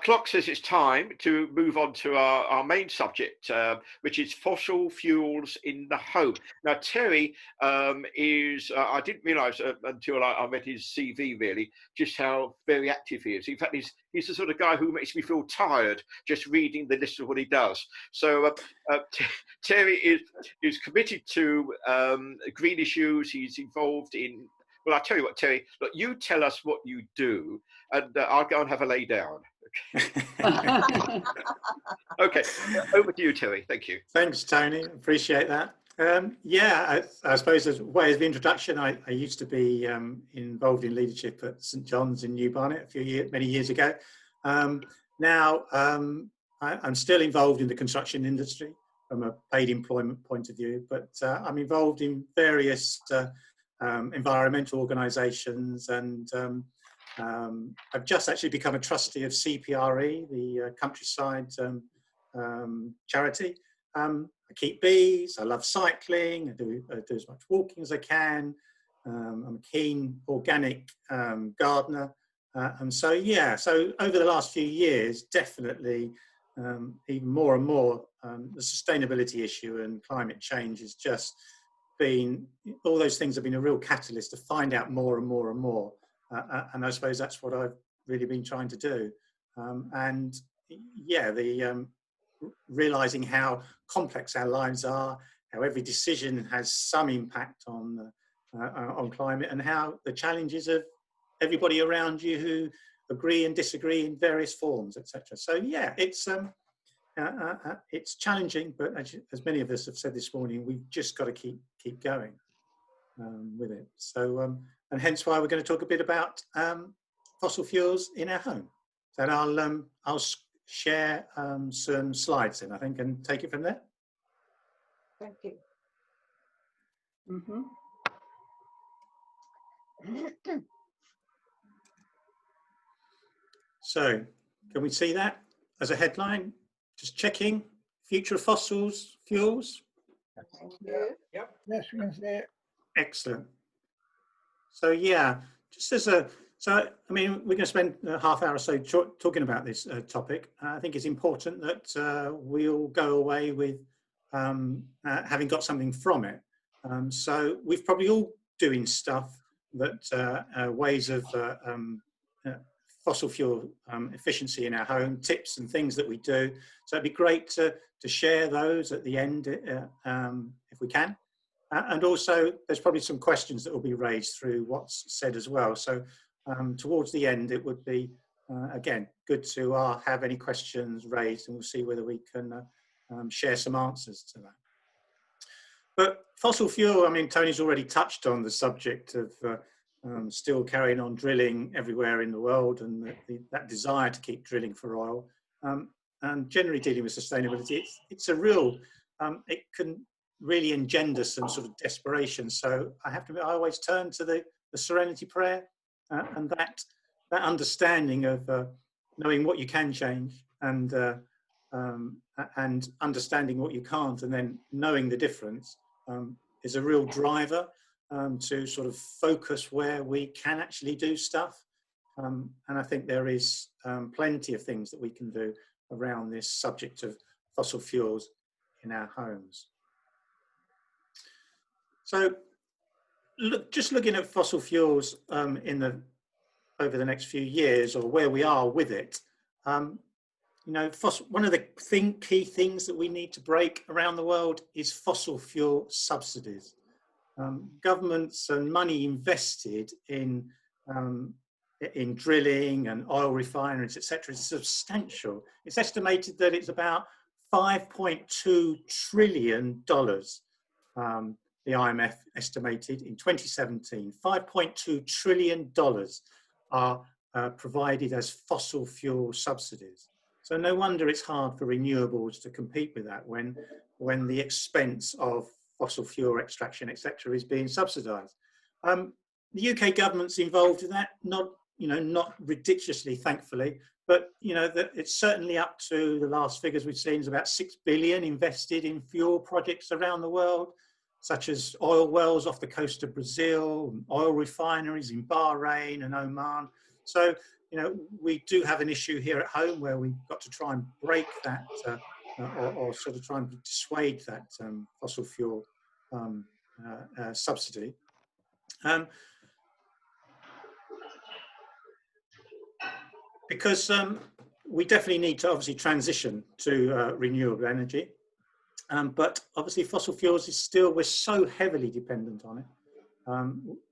clock says it's time to move on to our main subject, which is fossil fuels in the home. Now, Terry I didn't realise until I read his CV, really, just how very active he is. In fact, he's the sort of guy who makes me feel tired just reading the list of what he does. So Terry is committed to green issues. He's involved in. Well, I'll tell you what, Terry, look, you tell us what you do, and I'll go and have a lay down. Okay, over to you, Terry. Thank you. Thanks, Tony. Appreciate that. I suppose as a way of introduction, I used to be involved in leadership at St John's in New Barnet many years ago. Now, I'm still involved in the construction industry from a paid employment point of view, but I'm involved in various environmental organisations, and I've just actually become a trustee of CPRE, the countryside charity. I keep bees, I love cycling, I do as much walking as I can. I'm a keen organic gardener. And so over the last few years, definitely even more and more, the sustainability issue and climate change has just been, all those things have been a real catalyst to find out more and more and more. And I suppose that's what I've really been trying to do. Realising how complex our lives are, how every decision has some impact on climate, and how the challenges of everybody around you who agree and disagree in various forms, etc. So yeah, it's challenging, but as many of us have said this morning, we've just got to keep going with it. So and hence why we're going to talk a bit about fossil fuels in our home. And I'll share some slides then, I think, and take it from there. Thank you. So, can we see that as a headline? Just checking, future of fossils fuels. Thank you. Yep. Yes, we can see it. Excellent. So yeah, I mean, we're going to spend a half hour or so talking about this topic. I think it's important that we all go away with having got something from it. So we've probably all doing stuff that ways of fossil fuel efficiency in our home, tips and things that we do. So it'd be great to share those at the end if we can. And also, there's probably some questions that will be raised through what's said as well. So towards the end, it would be, again, good to have any questions raised, and we'll see whether we can share some answers to that. But fossil fuel, I mean, Tony's already touched on the subject of still carrying on drilling everywhere in the world, and that desire to keep drilling for oil. And generally dealing with sustainability, it's a real, it can really engender some sort of desperation. So I always turn to the Serenity Prayer and that understanding of knowing what you can change and understanding what you can't, and then knowing the difference is a real driver to sort of focus where we can actually do stuff. And I think there is plenty of things that we can do around this subject of fossil fuels in our homes. So, just looking at fossil fuels over the next few years, or where we are with it, you know, one of the key things that we need to break around the world is fossil fuel subsidies. Governments and money invested in drilling and oil refineries, etc., is substantial. It's estimated that it's about $5.2 trillion. The IMF estimated in 2017, $5.2 trillion are provided as fossil fuel subsidies. So no wonder it's hard for renewables to compete with that when the expense of fossil fuel extraction, etc., is being subsidised. The UK government's involved in that, not ridiculously, thankfully, but you know that it's certainly up to the last figures we've seen is about 6 billion invested in fuel projects around the world, such as oil wells off the coast of Brazil, oil refineries in Bahrain and Oman. So you know, we do have an issue here at home where we've got to try and break that, or sort of try and dissuade that fossil fuel subsidy. Because we definitely need to obviously transition to renewable energy, but obviously fossil fuels is still, we're so heavily dependent on it.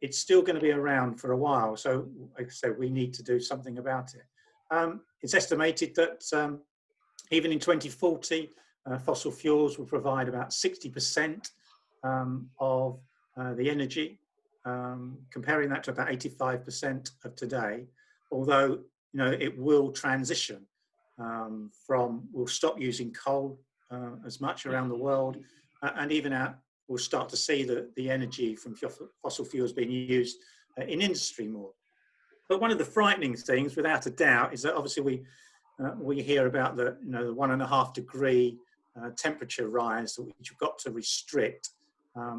It's still going to be around for a while, so like I said, we need to do something about it. It's estimated that even in 2040, fossil fuels will provide about 60% of the energy, comparing that to about 85% of today, although you know, it will transition we'll stop using coal as much around the world, and even we'll start to see the energy from fossil fuels being used in industry more. But one of the frightening things, without a doubt, is that obviously we hear about the 1.5 degree temperature rise that we've got to restrict, but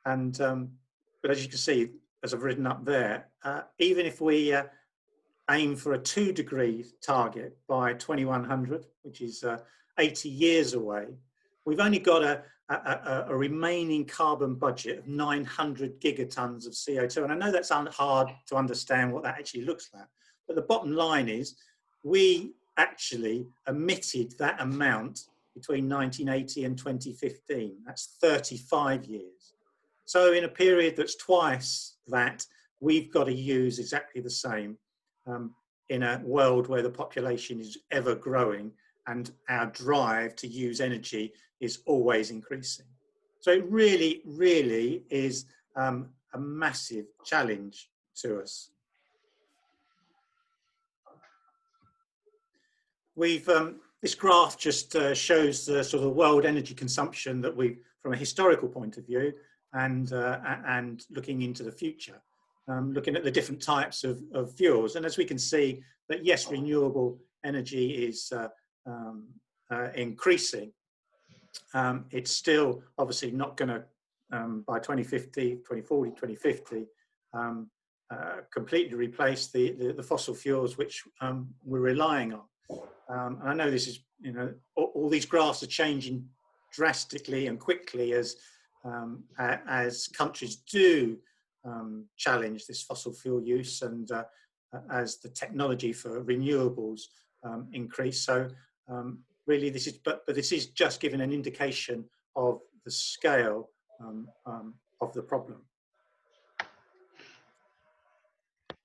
as you can see, as I've written up there, even if we aim for a 2 degree target by 2100, which is 80 years away, we've only got a remaining carbon budget of 900 gigatons of CO2. And I know that's hard to understand what that actually looks like, but the bottom line is we actually emitted that amount between 1980 and 2015. That's 35 years. So in a period that's twice that, we've got to use exactly the same in a world where the population is ever growing and our drive to use energy is always increasing. So it really, really is a massive challenge to us. This graph just shows the sort of world energy consumption that from a historical point of view, and looking into the future, looking at the different types of fuels. And as we can see that, yes, renewable energy is increasing. It's still obviously not going to, by 2050, 2040, 2050, completely replace the fossil fuels which we're relying on. And I know this is, you know, all these graphs are changing drastically and quickly as countries do challenge this fossil fuel use, and as the technology for renewables increase. So really, this is, but this is just giving an indication of the scale of the problem.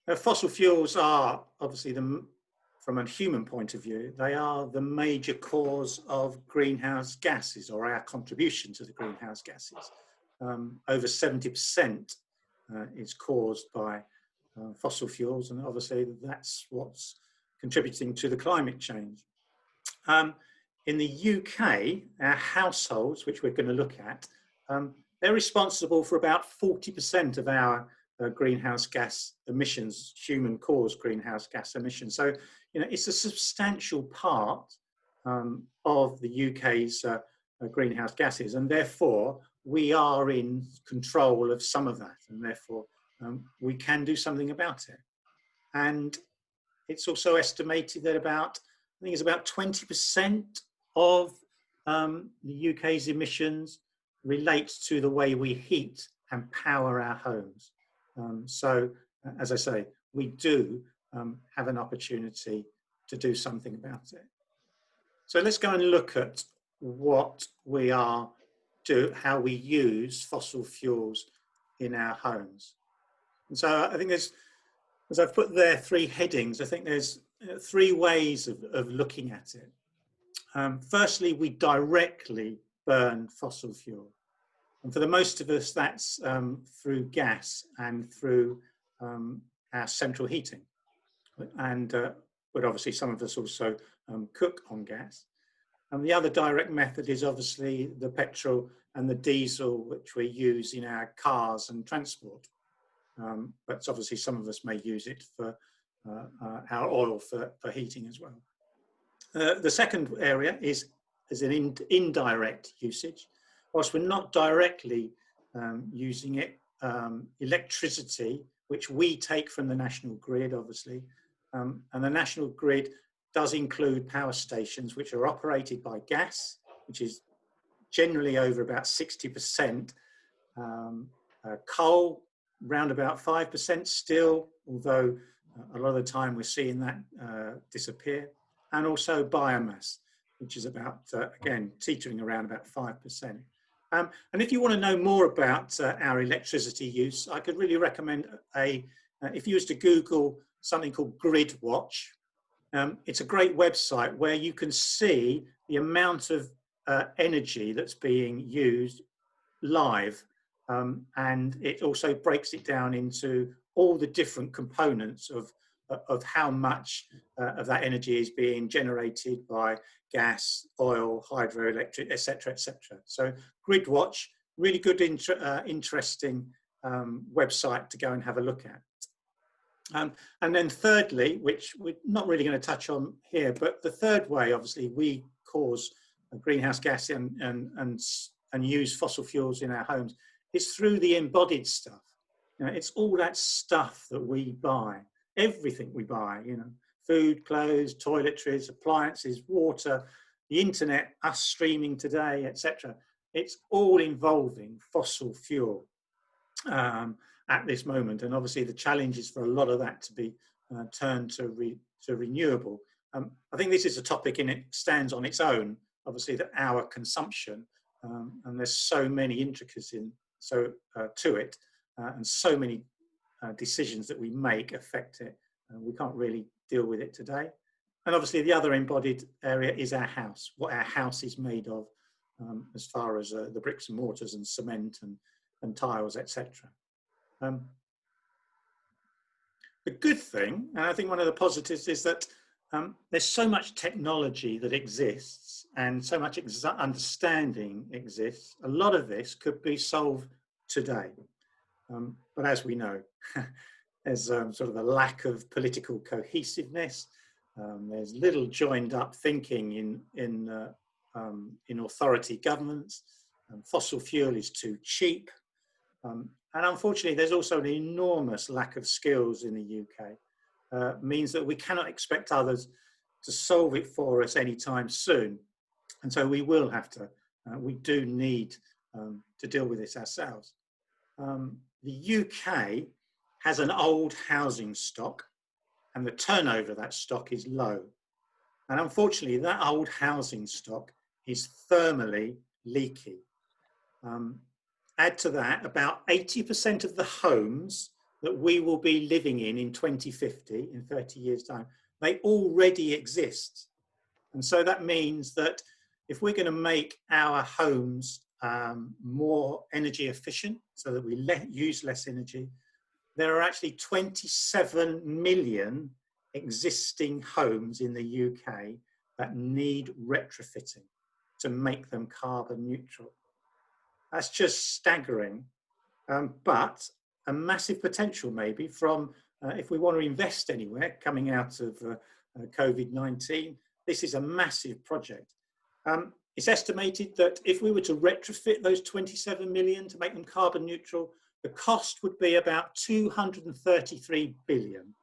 Now, fossil fuels are obviously from a human point of view, they are the major cause of greenhouse gases, or our contribution to the greenhouse gases. Over 70% is caused by fossil fuels, and obviously that's what's contributing to the climate change. In the UK, our households, which we're going to look at, they're responsible for about 40% of our greenhouse gas emissions, human-caused greenhouse gas emissions. So, you know, it's a substantial part of the UK's greenhouse gases, and therefore we are in control of some of that, and therefore we can do something about it. And it's also estimated that I think it's about 20% of the UK's emissions relate to the way we heat and power our homes. So, as I say, we do have an opportunity to do something about it. So let's go and look at what we how we use fossil fuels in our homes. And so I think there's, as I've put there, 3 headings, I think there's 3 ways of looking at it. Firstly, we directly burn fossil fuel. And for the most of us, that's through gas and through our central heating. But obviously some of us also cook on gas. And the other direct method is obviously the petrol and the diesel, which we use in our cars and transport. But obviously some of us may use it for our oil for heating as well. The second area is an indirect usage. Whilst we're not directly using it, electricity, which we take from the national grid, obviously, And the national grid does include power stations which are operated by gas, which is generally over about 60%, coal round about 5% still, although a lot of the time we're seeing that disappear, and also biomass, which is about, again, teetering around about 5%. And if you want to know more about our electricity use, I could really recommend if you was to Google something called Grid Watch, it's a great website where you can see the amount of energy that's being used live, and it also breaks it down into all the different components of how much of that energy is being generated by gas, oil, hydroelectric, etc., etc. So Grid Watch, really good, interesting website to go and have a look at. And then thirdly, which we're not really going to touch on here, but the third way, obviously, we cause greenhouse gas and use fossil fuels in our homes is through the embodied stuff. You know, it's all that stuff that we buy, everything we buy, you know, food, clothes, toiletries, appliances, water, the internet, us streaming today, etc. It's all involving fossil fuel at this moment. And obviously the challenge is for a lot of that to be turned to renewable. I think this is a topic and it stands on its own, obviously, that our consumption, and there's so many intricacies to it, and so many decisions that we make affect it. We can't really deal with it today. And obviously the other embodied area is our house, what our house is made of, as far as the bricks and mortars and cement and tiles, etc. The good thing, and I think one of the positives, is that there's so much technology that exists and so much understanding exists. A lot of this could be solved today. But as we know, there's sort of a lack of political cohesiveness. There's little joined up thinking in authority governments. Fossil fuel is too cheap. And unfortunately, there's also an enormous lack of skills in the UK. Means that we cannot expect others to solve it for us anytime soon. And so we will have to, we do need to deal with this ourselves. The UK has an old housing stock, and the turnover of that stock is low. And unfortunately, that old housing stock is thermally leaky. Add to that, about 80% of the homes that we will be living in 2050, in 30 years' time, they already exist. And so that means that if we're going to make our homes more energy efficient, so that we use less energy, there are actually 27 million existing homes in the UK that need retrofitting to make them carbon neutral. That's just staggering, but a massive potential maybe from, if we want to invest anywhere coming out of COVID-19, this is a massive project. It's estimated that if we were to retrofit those 27 million to make them carbon neutral, the cost would be about 233 billion.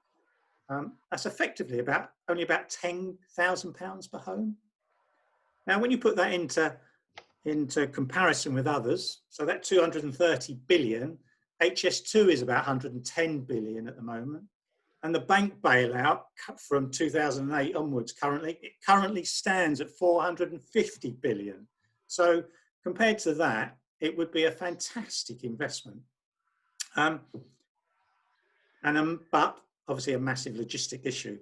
That's effectively only about £10,000 per home. Now, when you put that into comparison with others, so that 230 billion, HS2 is about 110 billion at the moment. And the bank bailout from 2008 onwards currently stands at 450 billion. So compared to that, it would be a fantastic investment. But obviously a massive logistic issue.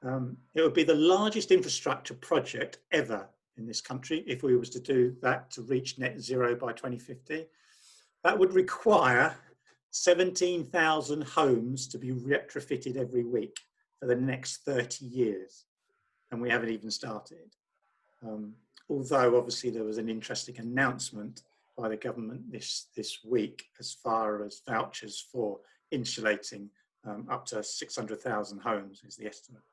It would be the largest infrastructure project ever in this country if we was to do that to reach net zero by 2050. That would require 17,000 homes to be retrofitted every week for the next 30 years. And we haven't even started. Although obviously there was an interesting announcement by the government this week as far as vouchers for insulating up to 600,000 homes is the estimate.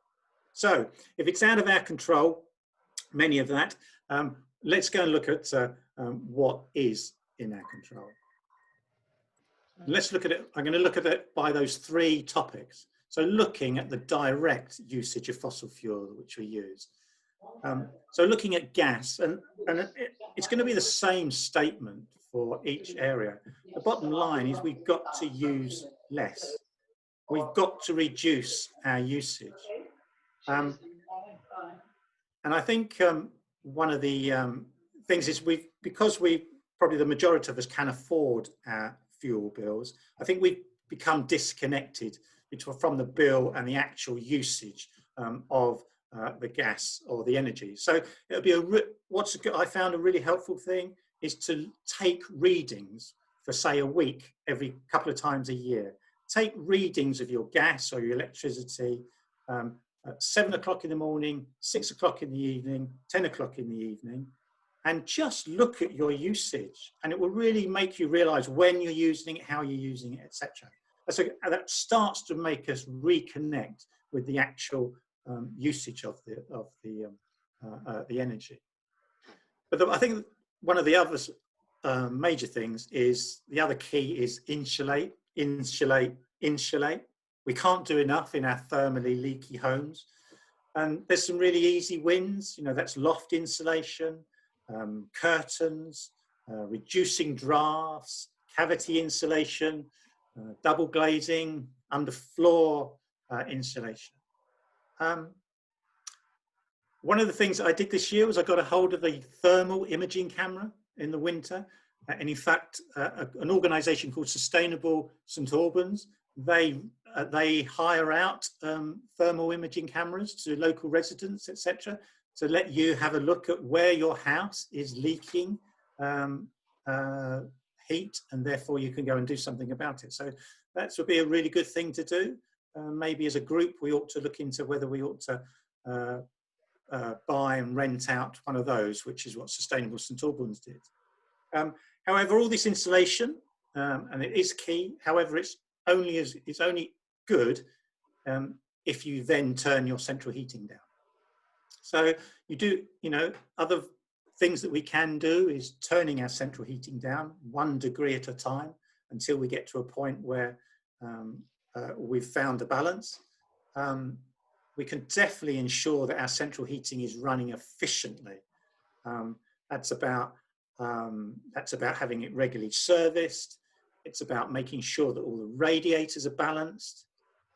So if it's out of our control, many of that, let's go and look at what is in our control. Let's look at it. I'm going to look at it by those three topics. So looking at the direct usage of fossil fuel which we use. So looking at gas, and it's going to be the same statement for each area. The bottom line is we've got to use less. We've got to reduce our usage. And I think one of the things is because probably the majority of us can afford our fuel bills, I think we've become disconnected from the bill and the actual usage of the gas or the energy. So it'll be I found a really helpful thing is to take readings for say a week, every couple of times a year. Take readings of your gas or your electricity at 7 o'clock in the morning, 6 o'clock in the evening, 10 o'clock in the evening, and just look at your usage, and it will really make you realize when you're using it, how you're using it, etc. So that starts to make us reconnect with the actual usage of the energy. But I think one of the other major things is the other key is insulate. We can't do enough in our thermally leaky homes, and there's some really easy wins. You know, that's loft insulation, curtains, reducing drafts, cavity insulation, double glazing, underfloor insulation. One of the things I did this year was I got a hold of a thermal imaging camera in the winter. And in fact, an organisation called Sustainable St Albans, they hire out thermal imaging cameras to local residents, etc., to let you have a look at where your house is leaking heat, and therefore you can go and do something about it. So that would be a really good thing to do. Maybe as a group, we ought to look into whether we ought to buy and rent out one of those, which is what Sustainable St Albans did. However, all this insulation, and it is key, however, it's only good if you then turn your central heating down. So other things that we can do is turning our central heating down 1 degree at a time until we get to a point where we've found a balance. We can definitely ensure that our central heating is running efficiently. That's about having it regularly serviced. It's about making sure that all the radiators are balanced,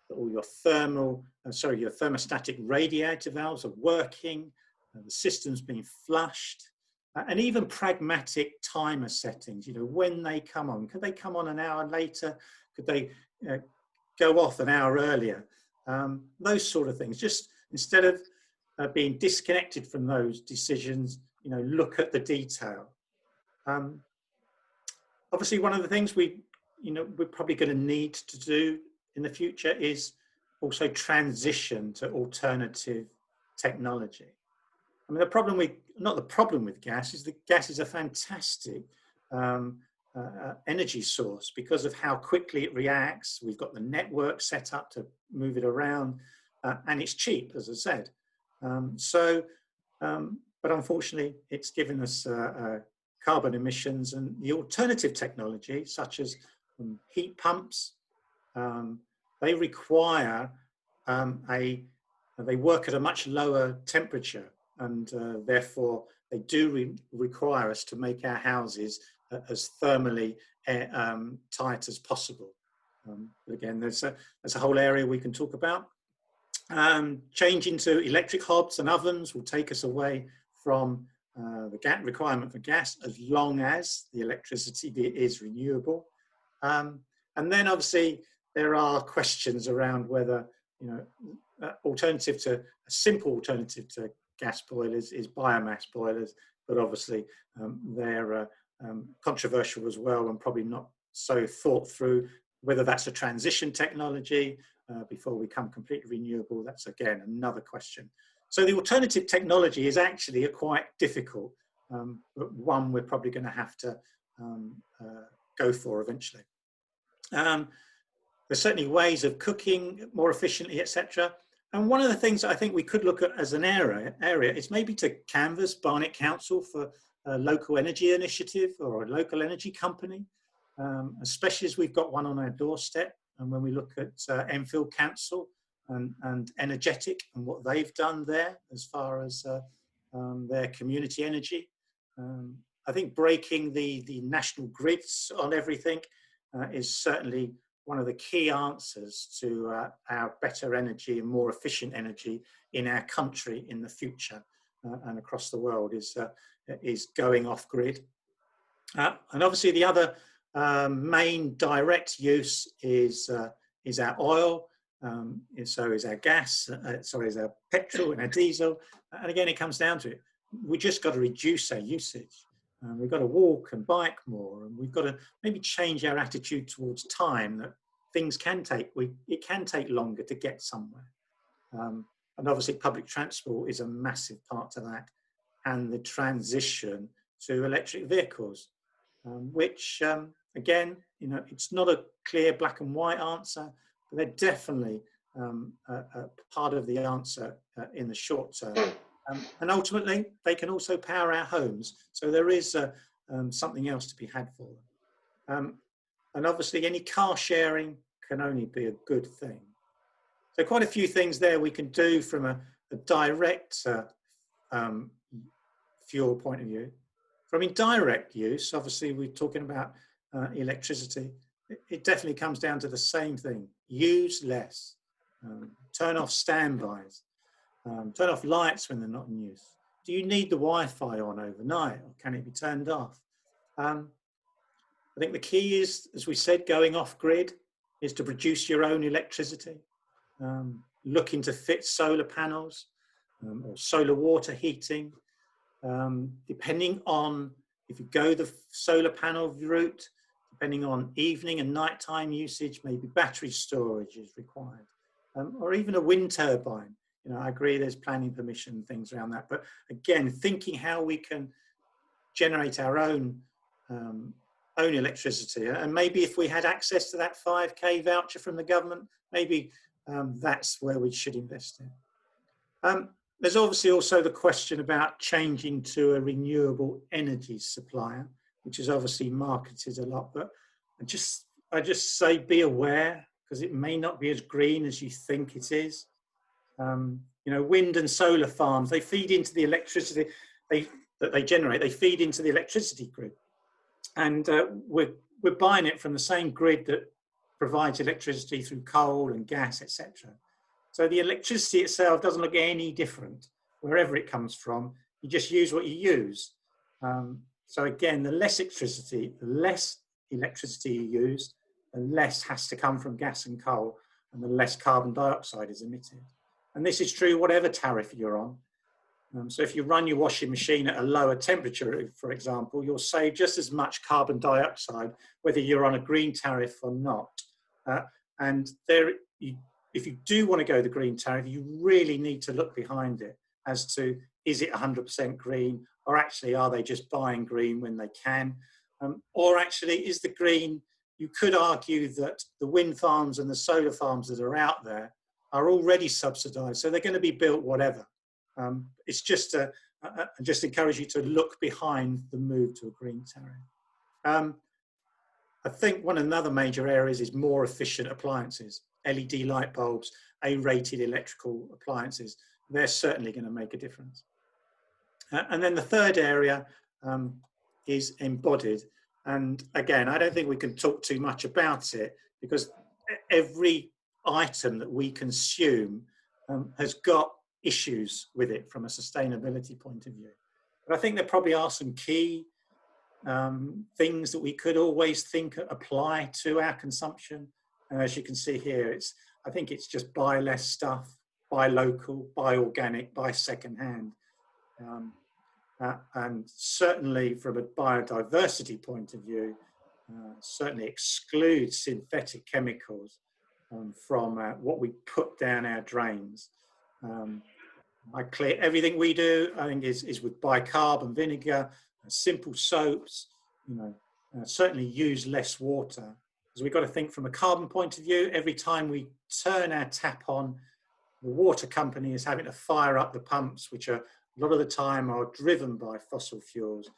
that all your thermostatic radiator valves are working, the system's being flushed, and even pragmatic timer settings. You know, when they come on, could they come on an hour later? Could they go off an hour earlier? Those sort of things. Just instead of being disconnected from those decisions, look at the detail. Obviously, one of the things we're probably going to need to do in the future is also transition to alternative technology. I mean, not the problem with gas is that gas is a fantastic energy source because of how quickly it reacts. We've got the network set up to move it around, and it's cheap, as I said. But unfortunately, it's given us carbon emissions, and the alternative technology, such as heat pumps, they require they work at a much lower temperature, and therefore they do require us to make our houses as thermally tight as possible. But again, there's a whole area we can talk about. Changing to electric hobs and ovens will take us away from the requirement for gas, as long as the electricity is renewable. And then obviously there are questions around whether, a simple alternative to gas boilers is biomass boilers, but obviously they're controversial as well, and probably not so thought through whether that's a transition technology before we become completely renewable. That's again another question. So the alternative technology is actually quite difficult, but one we're probably going to have to go for eventually. There's certainly ways of cooking more efficiently, etc. And one of the things I think we could look at as an area is maybe to canvass Barnet Council for a local energy initiative or a local energy company, especially as we've got one on our doorstep. And when we look at Enfield Council and Energetic and what they've done there as far as their community energy, I think breaking the national grids on everything is certainly one of the key answers to our better energy and more efficient energy in our country in the future and across the world is going off grid. And obviously the other main direct use is our oil, so is our gas, is our petrol and our diesel. And again, it comes down to it. We just got to reduce our usage. We've got to walk and bike more, and we've got to maybe change our attitude towards time, that things can take, it can take longer to get somewhere. And obviously public transport is a massive part of that, and the transition to electric vehicles, which again, you know, it's not a clear black and white answer, but they're definitely a part of the answer in the short term. And ultimately, they can also power our homes. So there is something else to be had for them. And obviously, any car sharing can only be a good thing. So quite a few things there we can do from a direct fuel point of view. From indirect use, obviously, we're talking about electricity. It definitely comes down to the same thing. Use less. Turn off standbys. Turn off lights when they're not in use. Do you need the Wi-Fi on overnight, or can it be turned off? I think the key is, as we said, going off grid is to produce your own electricity. Looking to fit solar panels or solar water heating. Depending on, if you go the solar panel route, depending on evening and nighttime usage, maybe battery storage is required, or even a wind turbine. You know, I agree there's planning permission and things around that, but again, thinking how we can generate our own electricity, and maybe if we had access to that 5K voucher from the government, maybe that's where we should invest in. There's obviously also the question about changing to a renewable energy supplier, which is obviously marketed a lot, but I just say be aware, because it may not be as green as you think it is. You know, wind and solar farms, they feed into the electricity that they generate, they feed into the electricity grid. And we're buying it from the same grid that provides electricity through coal and gas, etc. So the electricity itself doesn't look any different wherever it comes from. You just use what you use. So again, the less electricity you use, the less has to come from gas and coal, and the less carbon dioxide is emitted. And this is true whatever tariff you're on. So if you run your washing machine at a lower temperature, for example, you'll save just as much carbon dioxide, whether you're on a green tariff or not. And if you do want to go the green tariff, you really need to look behind it as to, is it 100% green, or actually are they just buying green when they can? Or actually is the green, you could argue that the wind farms and the solar farms that are out there are already subsidised, so they're going to be built whatever. It's just I just encourage you to look behind the move to a green tariff. I think another major areas is more efficient appliances, LED light bulbs, A-rated electrical appliances. They're certainly going to make a difference. And then the third area is embodied. And again, I don't think we can talk too much about it, because every item that we consume has got issues with it from a sustainability point of view. But I think there probably are some key things that we could always think apply to our consumption. And as you can see here, I think it's just buy less stuff, buy local, buy organic, buy secondhand. And certainly from a biodiversity point of view, certainly exclude synthetic chemicals from what we put down our drains. Everything we do, I think, is with bicarb and vinegar, simple soaps, you know, certainly use less water. Because we've got to think from a carbon point of view, every time we turn our tap on, the water company is having to fire up the pumps, which are a lot of the time are driven by fossil fuels.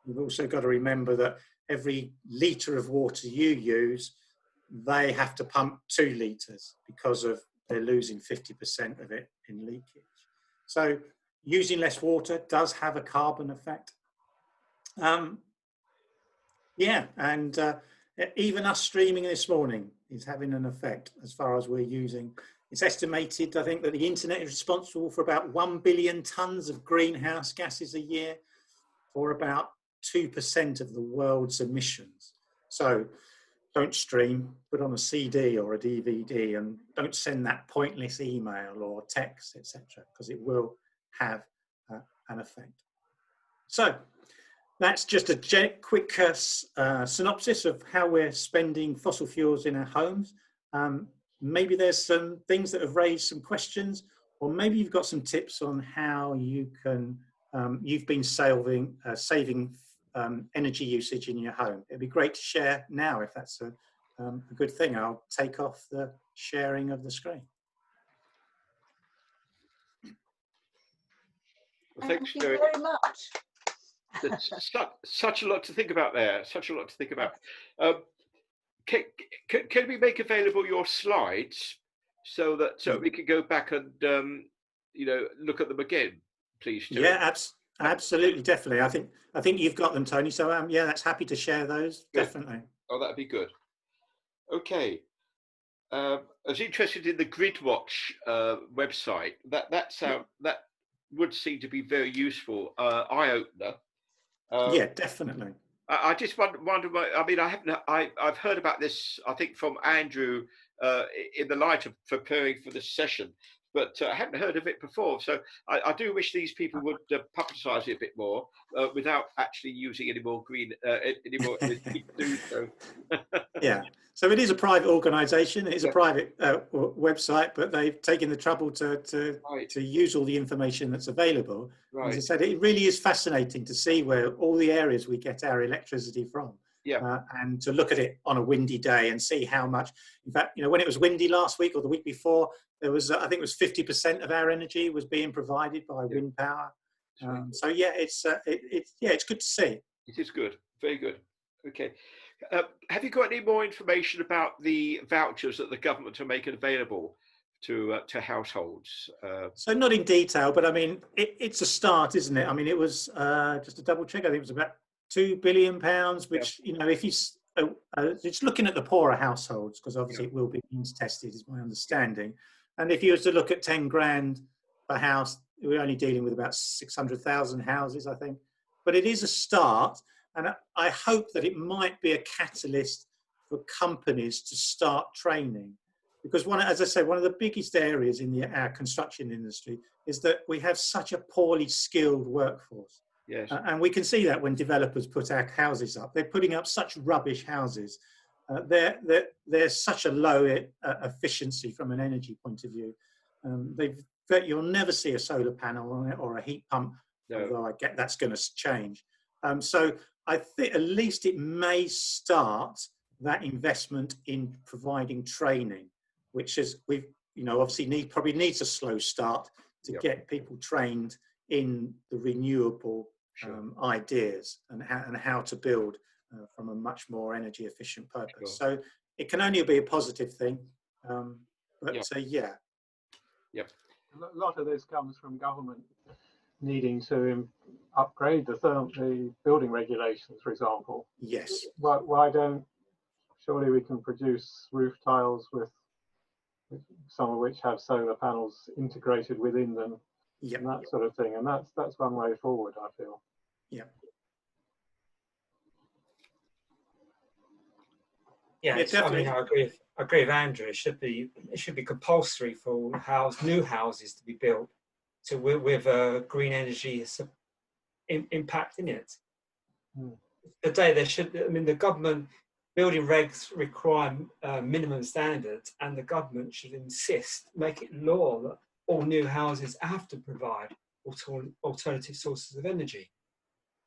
You've also got to remember that every litre of water you use, they have to pump 2 litres because of they're losing 50% of it in leakage. So using less water does have a carbon effect. Yeah, and even us streaming this morning is having an effect as far as we're using. It's estimated, I think, that the internet is responsible for about 1 billion tonnes of greenhouse gases a year, or about 2% of the world's emissions. So don't stream, put on a CD or a DVD, and don't send that pointless email or text, etc., because it will have an effect. So that's just a quick synopsis of how we're spending fossil fuels in our homes. Maybe there's some things that have raised some questions, or maybe you've got some tips on how you can, you've been saving energy usage in your home. It'd be great to share now if that's a good thing. I'll take off the sharing of the screen. Well, Thank you very much. There's such a lot to think about there. Such a lot to think about. Can we make available your slides so that we can go back and look at them again, please? Too? Yeah, absolutely, definitely. I think you've got them, Tony. So yeah, that's happy to share those. Good. Definitely. Oh, that'd be good. Okay. I was interested in the GridWatch website. That would seem to be very useful, eye opener. Yeah, definitely. I just wonder. I mean, I've heard about this. I think from Andrew in the light of preparing for this session, but I hadn't heard of it before. So I do wish these people would publicise it a bit more without actually using any more green anymore. So. Yeah. So it is a private organisation. It's a private website, but they've taken the trouble to use all the information that's available. Right. As I said, it really is fascinating to see where all the areas we get our electricity from. Yeah. And to look at it on a windy day and see how much. In fact, when it was windy last week or the week before, there was I think it was 50% of our energy was being provided by wind power. So yeah, it's good to see. It is good. Very good. Okay. Have you got any more information about the vouchers that the government are making available to households? So not in detail, but I mean, it's a start, isn't it? I mean, it was just to double check. I think it was about £2 billion, which if you it's looking at the poorer households, because obviously it will be means tested, is my understanding. And if you were to look at 10 grand per house, we're only dealing with about 600,000 houses, I think. But it is a start. And I hope that it might be a catalyst for companies to start training. Because as I said, one of the biggest areas in our construction industry is that we have such a poorly skilled workforce. Yes. And we can see that when developers put our houses up. They're putting up such rubbish houses. There's such a low efficiency from an energy point of view. You'll never see a solar panel on it or a heat pump, although I get that's going to change. So I think at least it may start that investment in providing training, which is obviously probably needs a slow start to get people trained in the renewable ideas and how to build from a much more energy efficient purpose. Sure. So it can only be a positive thing. Yeah. Yep. A lot of this comes from government needing to upgrade the building regulations, for example. Yes. Why don't, surely we can produce roof tiles with some of which have solar panels integrated within them, and that sort of thing. And that's one way forward, I feel. Yeah. Yeah, definitely. I mean, I agree with Andrew. It should be compulsory for new houses to be built with green energy impact in it. Today, the government building regs require minimum standards, and the government should make it law that all new houses have to provide alternative sources of energy.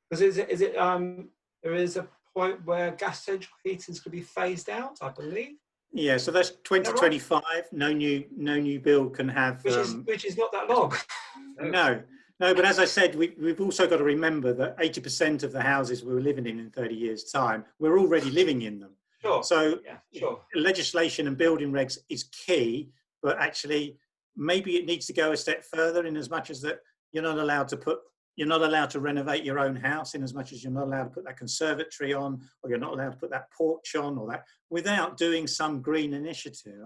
Because there is a point where gas central heaters could be phased out, I believe. Yeah, so that's 2025. Right? No new build can have. Which is not that long. No, but as I said, we've also got to remember that 80% of the houses we were living in 30 years' time, we're already living in them. Sure. So Yeah, sure. legislation and building regs is key, but actually maybe it needs to go a step further in as much as that you're not allowed to renovate your own house, in as much as you're not allowed to put that conservatory on, or you're not allowed to put that porch on, or that, without doing some green initiative.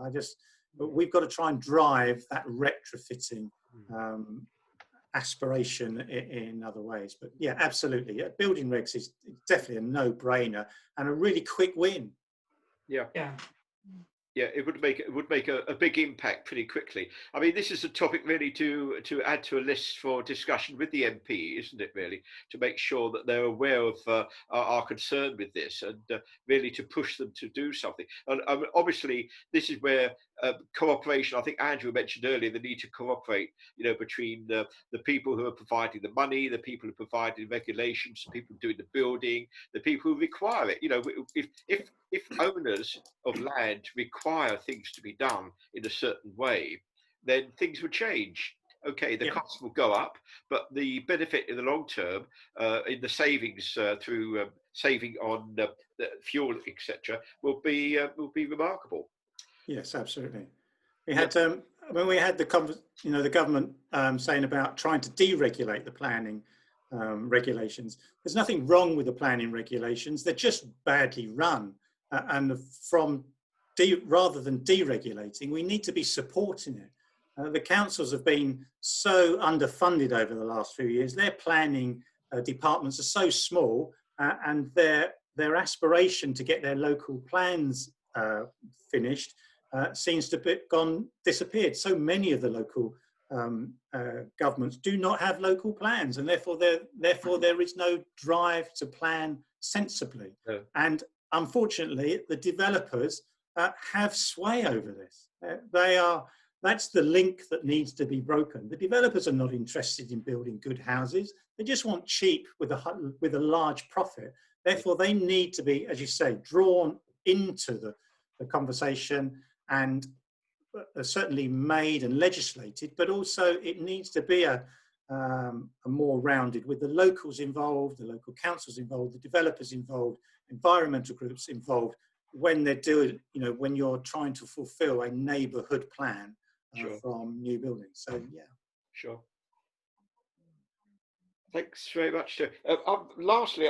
But we've got to try and drive that retrofitting aspiration in other ways. But yeah, absolutely. Yeah, building regs is definitely a no-brainer and a really quick win. Yeah. Yeah. Yeah, it would make a big impact pretty quickly. I mean, this is a topic really to add to a list for discussion with the MP, isn't it? Really, to make sure that they're aware of our concern with this, and really to push them to do something. And obviously, this is where cooperation. I think Andrew mentioned earlier the need to cooperate, between the people who are providing the money, the people who are providing regulations, the people doing the building, the people who require it. If owners of land require things to be done in a certain way, then things would change. Okay, the costs will go up, but the benefit in the long term, in the savings through saving on the fuel, etc., will be remarkable. Yes, absolutely. We had when we had the government saying about trying to deregulate the planning regulations. There's nothing wrong with the planning regulations; they're just badly run. And rather than deregulating, we need to be supporting it. The councils have been so underfunded over the last few years. Their planning departments are so small, and their aspiration to get their local plans finished seems to have disappeared. So many of the local governments do not have local plans, and therefore there is no drive to plan sensibly. No. And unfortunately, the developers have sway over this. That's the link that needs to be broken. The developers are not interested in building good houses. They just want cheap with a large profit. Therefore, they need to be, as you say, drawn into the conversation and certainly made and legislated, but also it needs to be a more rounded, with the locals involved, the local councils involved, the developers involved, environmental groups involved, when they're doing, when you're trying to fulfill a neighbourhood plan from new buildings. So yeah. Sure. Thanks very much. Lastly,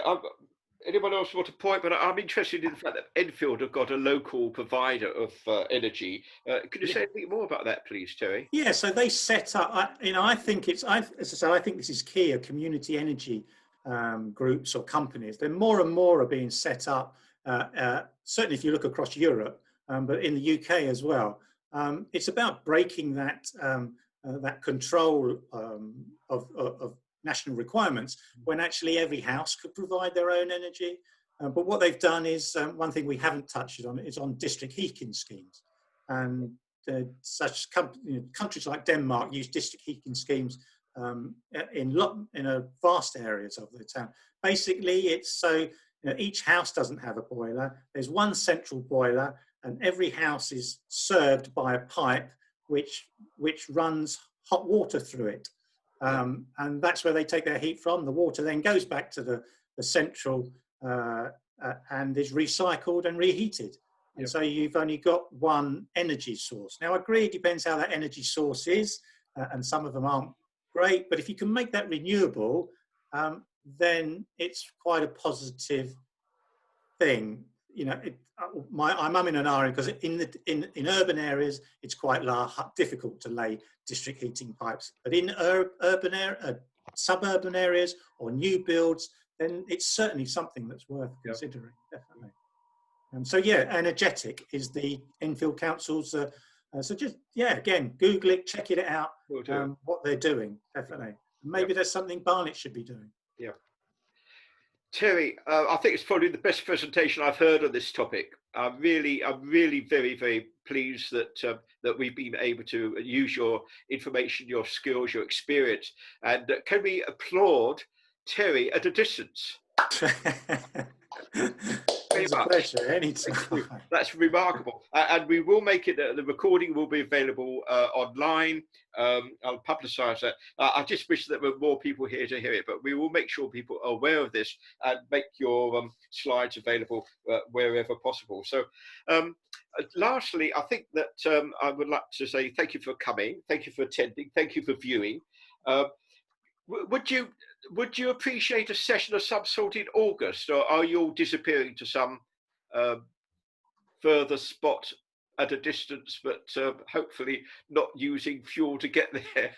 anyone else want to point? But I'm interested in the fact that Enfield have got a local provider of energy. Could you say a bit more about that, please, Terry? Yeah. So they set up. I think this is key. A community energy groups or companies. There more and more are being set up. Certainly, if you look across Europe, but in the UK as well. It's about breaking that control of national requirements, when actually every house could provide their own energy. But what they've done is, one thing we haven't touched on is on district heating schemes. And countries like Denmark use district heating schemes in vast areas of the town. Basically, it's so each house doesn't have a boiler. There's one central boiler, and every house is served by a pipe which runs hot water through it. And that's where they take their heat from. The water then goes back to the central and is recycled and reheated. And so you've only got one energy source. Now, I agree, it depends how that energy source is, and some of them aren't great, but if you can make that renewable, then it's quite a positive thing. I'm in an area because in urban areas it's quite difficult to lay district heating pipes, but in suburban areas or new builds, then it's certainly something that's worth considering. Definitely. So yeah, Energetic is the Enfield Council's. So just again, Google it, check it out. What they're doing, definitely. Maybe there's something Barnet should be doing. Yeah. Terry, I think it's probably the best presentation I've heard on this topic. I'm really very, very pleased that we've been able to use your information, your skills, your experience. And can we applaud Terry at a distance? very It's a much. pleasure, anytime. That's remarkable. And we will make it, the recording will be available online. I'll publicise that. I just wish that there were more people here to hear it, but we will make sure people are aware of this and make your slides available wherever possible. So lastly, I think that I would like to say thank you for coming, thank you for attending, thank you for viewing. Would you appreciate a session of some sort in August, or are you all disappearing to some further spot at a distance, but hopefully not using fuel to get there?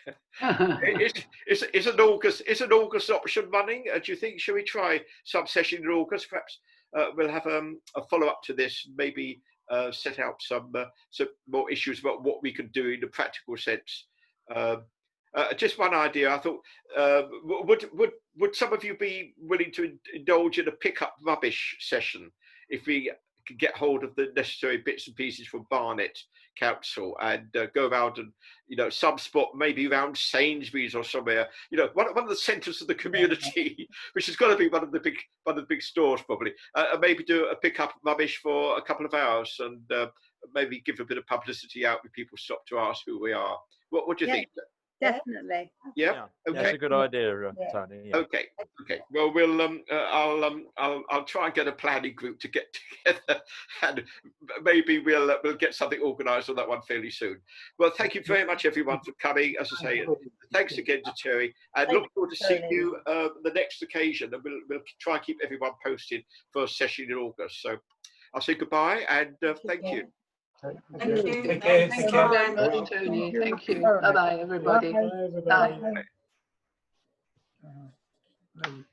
Is an August option running? Do you think? Shall we try some session in August? Perhaps we'll have a follow up to this. Maybe set out some more issues about what we can do in a practical sense. Just one idea. I thought, would some of you be willing to indulge in a pick up rubbish session if we could get hold of the necessary bits and pieces from Barnet Council and go around and, some spot maybe around Sainsbury's or somewhere, one of the centres of the community, which has got to be one of the big stores probably, and maybe do a pick up rubbish for a couple of hours and maybe give a bit of publicity out when people stop to ask who we are. What do you think? Definitely. Yeah. Okay. That's a good idea, Tony. Yeah. Okay. Well, I'll try and get a planning group to get together, and maybe we'll get something organised on that one fairly soon. Well, thank you very much, everyone, for coming. As I say, thanks again to Terry, and look forward to seeing you the next occasion. And we'll try and keep everyone posted for a session in August. So I'll say goodbye and thank you. Thank you. Thank Thank you. you very much, Tony. Thank you. Bye-bye, everybody. Bye, everybody. Bye.